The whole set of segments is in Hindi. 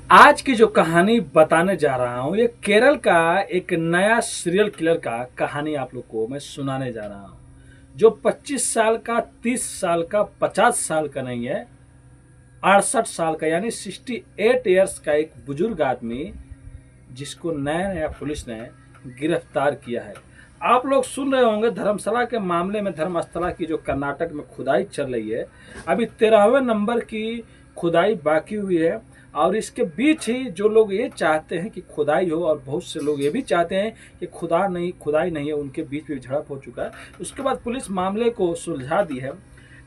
आज की जो कहानी बताने जा रहा हूँ ये केरल का एक नया सीरियल किलर का कहानी आप लोग को मैं सुनाने जा रहा हूँ। जो 25 साल का, 30 साल का, 50 साल का नहीं है, 68 साल का यानी 68 ईयर्स का एक बुजुर्ग आदमी जिसको नया नया पुलिस ने गिरफ्तार किया है। आप लोग सुन रहे होंगे धर्मशाला के मामले में, धर्मशाला की जो कर्नाटक में खुदाई चल रही है, अभी 13वें नंबर की खुदाई बाकी हुई है। और इसके बीच ही जो लोग ये चाहते हैं कि खुदाई हो और बहुत से लोग ये भी चाहते हैं कि खुदाई नहीं है, उनके बीच में झड़प हो चुका है। उसके बाद पुलिस मामले को सुलझा दी है।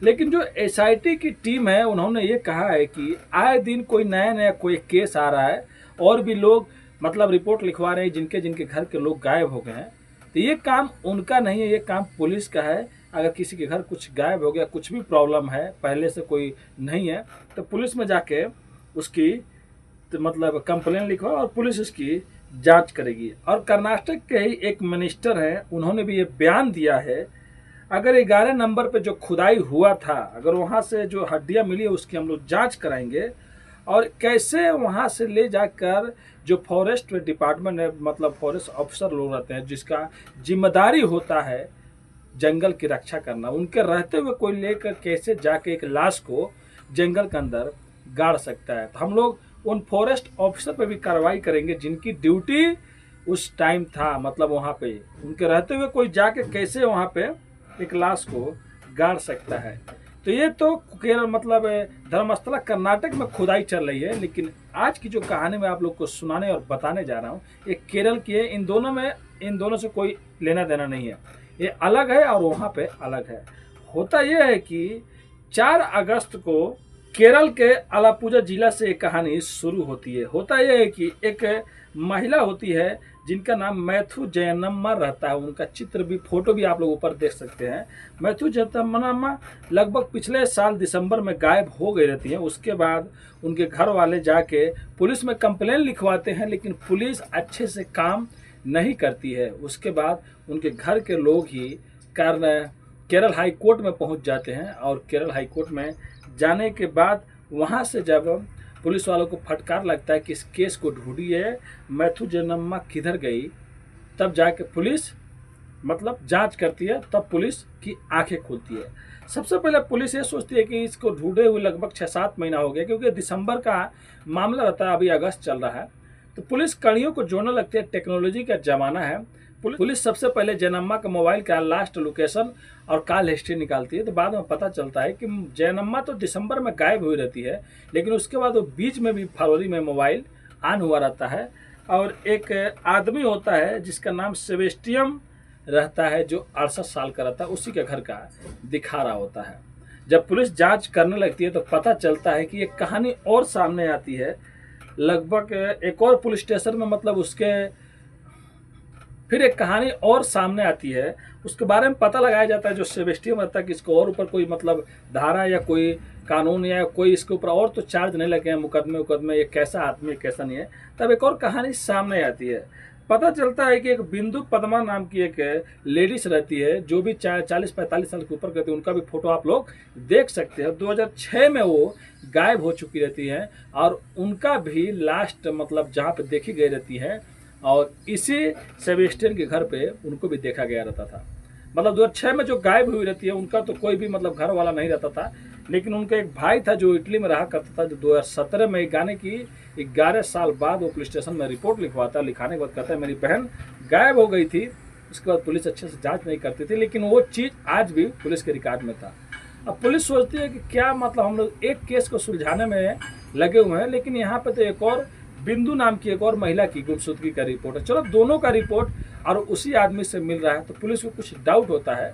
लेकिन जो एसआईटी की टीम है उन्होंने ये कहा है कि आए दिन कोई नया नया कोई केस आ रहा है और भी लोग मतलब रिपोर्ट लिखवा रहे हैं जिनके जिनके घर के लोग गायब हो गए हैं। तो ये काम उनका नहीं है, ये काम पुलिस का है। अगर किसी के घर कुछ गायब हो गया, कुछ भी प्रॉब्लम है, पहले से कोई नहीं है, तो पुलिस में जाके उसकी तो मतलब कंप्लेन लिखवा और पुलिस उसकी जांच करेगी। और कर्नाटक के ही एक मिनिस्टर हैं, उन्होंने भी ये बयान दिया है, अगर 11 नंबर पे जो खुदाई हुआ था, अगर वहाँ से जो हड्डियाँ मिली है उसकी हम लोग जाँच कराएंगे और कैसे वहाँ से ले जाकर जो फॉरेस्ट डिपार्टमेंट है, मतलब फॉरेस्ट ऑफिसर लोग रहते हैं जिसका जिम्मेदारी होता है जंगल की रक्षा करना, उनके रहते हुए कोई लेकर कैसे जाके एक लाश को जंगल के अंदर गाड़ सकता है। तो हम लोग उन फॉरेस्ट ऑफिसर पे भी कार्रवाई करेंगे जिनकी ड्यूटी उस टाइम था, मतलब वहाँ पे उनके रहते हुए कोई जाके कैसे वहाँ पे एक लाश को गाड़ सकता है। तो ये तो केरल मतलब धर्मस्थला कर्नाटक में खुदाई चल रही है। लेकिन आज की जो कहानी मैं आप लोग को सुनाने और बताने जा रहा हूँ ये केरल की है। इन दोनों से कोई लेना देना नहीं है, ये अलग है और वहाँ पे अलग है। होता यह है कि 4 अगस्त को केरल के आलापुझा जिला से एक कहानी शुरू होती है। होता यह है कि एक महिला होती है जिनका नाम मैथु जयनम्मा रहता है। उनका चित्र भी, फोटो भी आप लोग ऊपर देख सकते हैं। मैथु जयनम्मा लगभग पिछले साल दिसंबर में गायब हो गई रहती हैं। उसके बाद उनके घर वाले जाके पुलिस में कंप्लेन लिखवाते हैं, लेकिन पुलिस अच्छे से काम नहीं करती है। उसके बाद उनके घर के लोग ही केरल हाई कोर्ट में पहुंच जाते हैं और केरल हाई कोर्ट में जाने के बाद वहां से जब पुलिस वालों को फटकार लगता है कि इस केस को ढूंढिए, मैथु जयनम्मा किधर गई, तब जाके पुलिस मतलब जांच करती है। तब पुलिस की आंखें खुलती है। सबसे पहले पुलिस ये सोचती है कि इसको ढूंढे हुए लगभग 6-7 महीना हो गया, क्योंकि दिसंबर का मामला रहता है, अभी अगस्त चल रहा है। तो पुलिस कड़ियों को जोड़ने लगती है, टेक्नोलॉजी का जमाना है। पुलिस सबसे पहले जयनम्मा का मोबाइल का लास्ट लोकेशन और कॉल हिस्ट्री निकालती है। तो बाद में पता चलता है कि जयनम्मा तो दिसंबर में गायब हुई रहती है, लेकिन उसके बाद वो बीच में भी फरवरी में मोबाइल ऑन हुआ रहता है। और एक आदमी होता है जिसका नाम सेबेस्टियम रहता है, जो 68 साल का रहता है, उसी के घर का दिखा रहा होता है। जब पुलिस जांच करने लगती है तो पता चलता है कि एक कहानी और सामने आती है। लगभग एक और पुलिस स्टेशन में, मतलब उसके फिर एक कहानी और सामने आती है। उसके बारे में पता लगाया जाता है, जो सेबेस्टियम रहता है कि इसको और ऊपर कोई मतलब धारा या कोई कानून या कोई इसके ऊपर और तो चार्ज नहीं लगे हैं, मुकदमे, ये कैसा आदमी है कैसा नहीं है। तब एक और कहानी सामने आती है। पता चलता है कि एक बिंदु पद्मा नाम की एक लेडीज रहती है, जो भी 40-45 साल के ऊपर करती है। उनका भी फोटो आप लोग देख सकते हैं। 2006 में वो गायब हो चुकी रहती है और उनका भी लास्ट मतलब जहाँ पे देखी गई रहती है, और इसी सेबेस्टियन के घर पे उनको भी देखा गया रहता था। मतलब 2006 में जो गायब हुई रहती है उनका तो कोई भी मतलब घर वाला नहीं रहता था, लेकिन उनका एक भाई था जो इटली में रहा करता था, जो 2017 में गाने की 11 साल बाद वो पुलिस स्टेशन में रिपोर्ट लिखवाता। लिखाने के बाद कहता है मेरी बहन गायब हो गई थी। उसके बाद पुलिस अच्छे से जांच नहीं करती थी, लेकिन वो चीज़ आज भी पुलिस के रिकॉर्ड में था। अब पुलिस सोचती है कि क्या मतलब हम लोग एक केस को सुलझाने में लगे हुए हैं, लेकिन यहाँ पे तो एक और बिंदु नाम की एक और महिला की गुमशुदगी का रिपोर्ट है। चलो दोनों का रिपोर्ट और उसी आदमी से मिल रहा है, तो पुलिस को कुछ डाउट होता है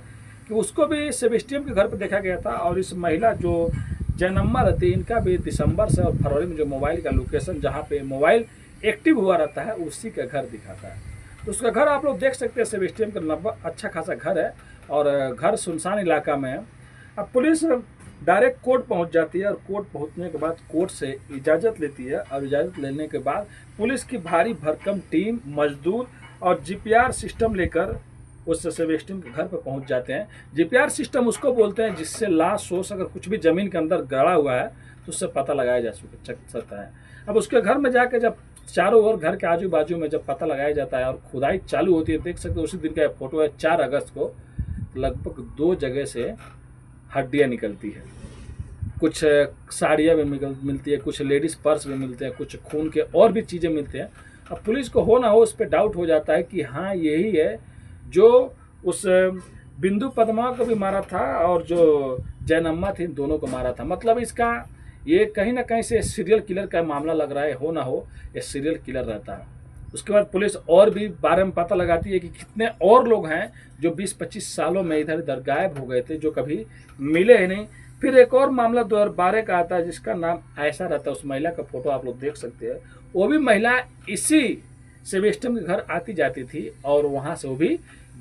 कि उसको भी सेबेस्टियम के घर पर देखा गया था। और इस महिला जो जयनम्मा रहती है, इनका भी दिसंबर से और फरवरी में जो मोबाइल का लोकेशन जहाँ पे मोबाइल एक्टिव हुआ रहता है उसी का घर दिखाता है। तो उसका घर आप लोग देख सकते हैं, सेबेस्टियम का अच्छा खासा घर है और घर सुनसान इलाका में है। अब पुलिस डायरेक्ट कोर्ट पहुंच जाती है और कोर्ट पहुंचने के बाद कोर्ट से इजाज़त लेती है, और इजाज़त लेने के बाद पुलिस की भारी भरकम टीम, मजदूर और जीपीआर सिस्टम लेकर उस सेबेस्टियन के घर पर पहुंच जाते हैं। जीपीआर सिस्टम उसको बोलते हैं जिससे लाश सोर्स अगर कुछ भी ज़मीन के अंदर गड़ा हुआ है तो उससे पता लगाया जा सकता है। अब उसके घर में जाकर जब चारों ओर घर के आजू बाजू में जब पता लगाया जाता है और खुदाई चालू होती है, देख सकते हो उसी दिन का फोटो है, 4 अगस्त को लगभग 2 जगह से हड्डियां निकलती है। कुछ साड़ियाँ भी मिलती है, कुछ लेडीज़ पर्स भी मिलते हैं, कुछ खून के और भी चीज़ें मिलते हैं। अब पुलिस को हो ना हो उस पर डाउट हो जाता है कि हाँ यही है जो उस बिंदु पद्मा को भी मारा था और जो जयनम्मा थी दोनों को मारा था। मतलब इसका ये कहीं ना कहीं से सीरियल किलर का मामला लग रहा है, हो ना हो ये सीरियल किलर रहता है। उसके बाद पुलिस और भी बारे में पता लगाती है कि कितने और लोग हैं जो 20-25 सालों में इधर उधर गायब हो गए थे, जो कभी मिले ही नहीं। फिर एक और मामला 2012 का आता है जिसका नाम ऐसा रहता है, उस महिला का फोटो आप लोग देख सकते हैं। वो भी महिला इसी सेबेस्टियन के घर आती जाती थी और वहाँ से वो भी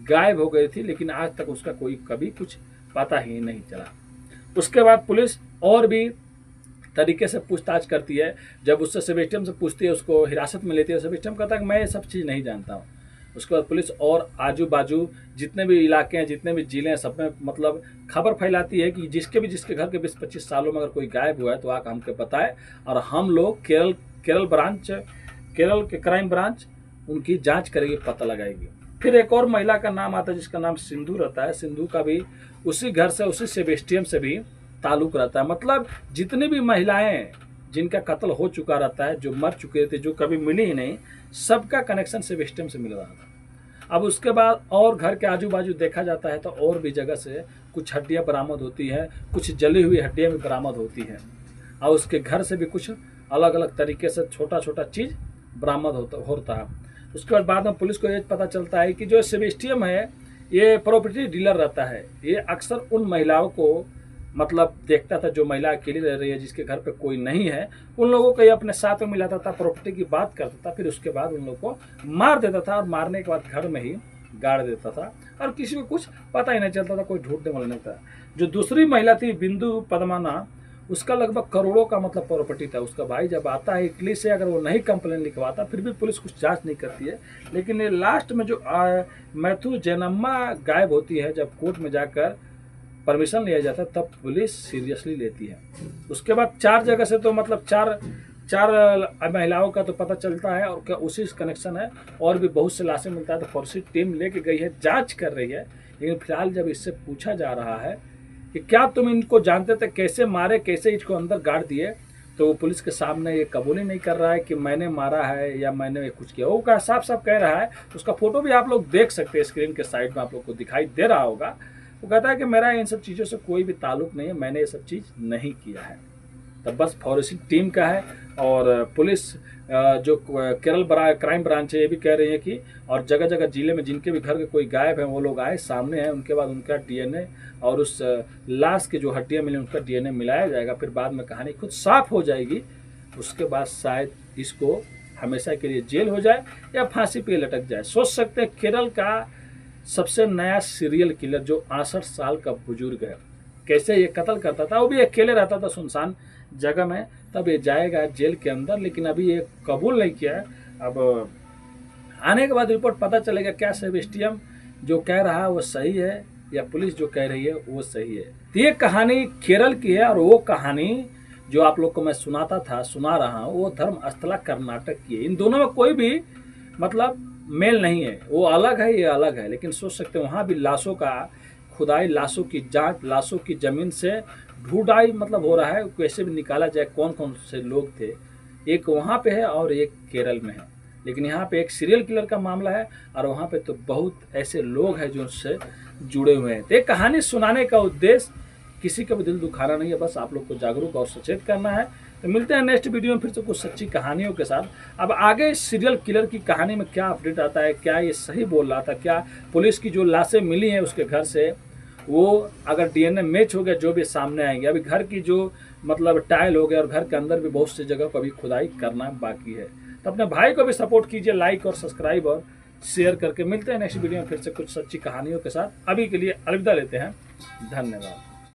गायब हो गई थी, लेकिन आज तक उसका कोई कभी कुछ पता ही नहीं चला। उसके बाद पुलिस और भी तरीके से पूछताछ करती है। जब उससे सेबेस्टियन से पूछती है, उसको हिरासत में लेती है, सेबेस्टियन कहता है कि मैं ये सब चीज़ नहीं जानता हूँ। उसके बाद पुलिस और आजू बाजू जितने भी इलाके हैं, जितने भी जिले हैं, सब में मतलब खबर फैलाती है कि जिसके घर के 20-25 सालों में अगर कोई गायब हुआ है तो आकर हमको बताए और हम लोग केरल के क्राइम ब्रांच उनकी जांच करेगी, पता लगाएगी। फिर एक और महिला का नाम आता है जिसका नाम सिंधु रहता है। सिंधु का भी उसी घर से, उसी सेबेस्टियन से भी ताल्लुक रहता है। मतलब जितनी भी महिलाएं जिनका कत्ल हो चुका रहता है, जो मर चुके थे, जो कभी मिली ही नहीं, सबका कनेक्शन सेबेस्टियन से मिल रहा था। अब उसके बाद और घर के आजू बाजू देखा जाता है तो और भी जगह से कुछ हड्डियां बरामद होती है, कुछ जली हुई हड्डियां भी बरामद होती हैं और उसके घर से भी कुछ अलग अलग तरीके से छोटा छोटा चीज़ बरामद होता है। उसके बाद में पुलिस को ये पता चलता है कि जो सेबेस्टियन है ये प्रॉपर्टी डीलर रहता है। ये अक्सर उन महिलाओं को मतलब देखता था जो महिला अकेली रह रही है, जिसके घर पे कोई नहीं है, उन लोगों को ये अपने साथ में मिलाता था, प्रॉपर्टी की बात करता था, फिर उसके बाद उन लोगों को मार देता था और मारने के बाद घर में ही गाड़ देता था और किसी को कुछ पता ही नहीं चलता था, कोई ढूंढने वाला नहीं था। जो दूसरी महिला थी बिंदु पद्माना, उसका लगभग करोड़ों का मतलब प्रॉपर्टी था। उसका भाई जब आता है इटली से, अगर वो नहीं कंप्लेन लिखवाता फिर भी पुलिस कुछ जांच नहीं करती है। लेकिन ये लास्ट में जो मैथ्यू जयनम्मा गायब होती है, जब कोर्ट में जाकर परमिशन लिया जाता है तब पुलिस सीरियसली लेती है। उसके बाद 4 जगह से तो मतलब चार महिलाओं का तो पता चलता है और क्या उसी कनेक्शन है, और भी बहुत से लाशें मिलता है। तो फॉरेंसिक टीम लेके गई है, जांच कर रही है। लेकिन फिलहाल जब इससे पूछा जा रहा है कि क्या तुम इनको जानते थे, कैसे मारे, कैसे इसको अंदर गाड़ दिए, तो वो पुलिस के सामने ये कबूल ही नहीं कर रहा है कि मैंने मारा है या मैंने कुछ किया। वो का साफ साफ कह रहा है, उसका फोटो भी आप लोग देख सकते हैं, स्क्रीन के साइड में आप लोग को दिखाई दे रहा होगा। वो कहता है कि मेरा इन सब चीज़ों से कोई भी ताल्लुक नहीं है, मैंने ये सब चीज़ नहीं किया है। तब बस फॉरेंसिक टीम का है और पुलिस जो केरल क्राइम ब्रांच है ये भी कह रही है कि और जगह जगह जिले में जिनके भी घर के कोई गायब है वो लोग आए सामने हैं, उनके बाद उनका डीएनए और उस लाश की जो हड्डियां मिली उनका डीएनए मिलाया जाएगा। फिर बाद में कहानी खुद साफ हो जाएगी। उसके बाद शायद इसको हमेशा के लिए जेल हो जाए या फांसी पे लटक जाए। सोच सकते हैं केरल का सबसे नया सीरियल किलर जो 68 साल का बुजुर्ग है, कैसे ये कत्ल करता था। वो भी अकेले रहता था सुनसान जगह में, तब ये जाएगा जेल के अंदर, लेकिन अभी ये कबूल नहीं किया है। अब आने के बाद रिपोर्ट पता चलेगा क्या सेबेस्टियन जो कह रहा है वो सही है या पुलिस जो कह रही है वो सही है। तो ये कहानी केरल की है और वो कहानी जो आप लोग को मैं सुना रहा हूँ वो धर्मस्थला कर्नाटक की है। इन दोनों में कोई भी मतलब मेल नहीं है, वो अलग है ये अलग है। लेकिन सोच सकते हैं वहाँ भी लाशों का खुदाई, लाशों की जांच, लाशों की जमीन से ढूंढाई मतलब हो रहा है, कैसे भी निकाला जाए कौन कौन से लोग थे। एक वहाँ पे है और एक केरल में है। लेकिन यहाँ पे एक सीरियल किलर का मामला है और वहाँ पे तो बहुत ऐसे लोग हैं जो उससे जुड़े हुए हैं। तो एक कहानी सुनाने का उद्देश्य किसी का भी दिल दुखाना नहीं है, बस आप लोग को जागरूक और सचेत करना है। तो मिलते हैं नेक्स्ट वीडियो में फिर से कुछ सच्ची कहानियों के साथ। अब आगे सीरियल किलर की कहानी में क्या अपडेट आता है, क्या ये सही बोल रहा था, क्या पुलिस की जो लाशें मिली हैं उसके घर से वो अगर डीएनए मैच हो गया जो भी सामने आएंगे। अभी घर की जो मतलब टाइल हो गया और घर के अंदर भी बहुत सी जगह को अभी खुदाई करना बाकी है। तो अपने भाई को भी सपोर्ट कीजिए, लाइक और सब्सक्राइब और शेयर करके। मिलते हैं नेक्स्ट वीडियो में फिर से कुछ सच्ची कहानियों के साथ। अभी के लिए अलविदा लेते हैं, धन्यवाद।